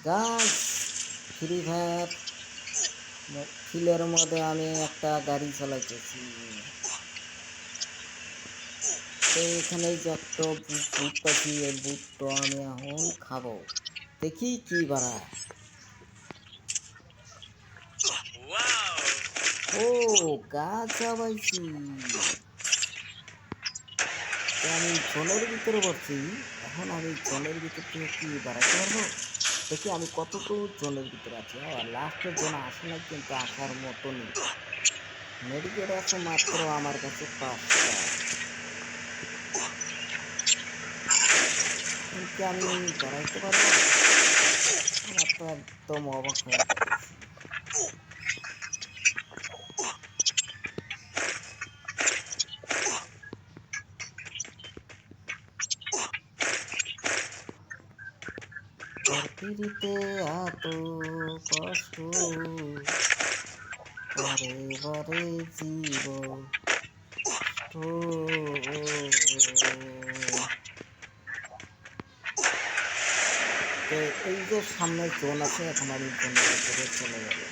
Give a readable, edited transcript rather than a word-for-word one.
গাছ free fire ফিলের মধ্যে আমি একটা গাড়ি চালাইতেছি। তো এখানে যে একটা বুট পাচ্ছি, এই বুটটা আমি এখন খাবো। দেখি কি বাড়ায়। ও, গাছ চাবাইছি। তো আমি জলের ভিতরে পড়ছি। এখন আমি জলের ভিতর থেকে কি বাড়াইতে পারবো? দেখি আমি কতটুকু জলের ভিতরে আছি। লাস্টের জন আসে নাই, কিন্তু আসার মতনই। মেডিকেট আছে মাত্র আমার কাছে 5টা। এখন কি আমি বাড়াইতে পারবো? আমার তো একদম অবাক হয়ে যেতেছি। তোর পিড়িতে এত কষ্ট, বারে বারে জীব তো এই যে সামনে জোন আছে, এখন আমি জোনের ভিতরে চলে যাবো।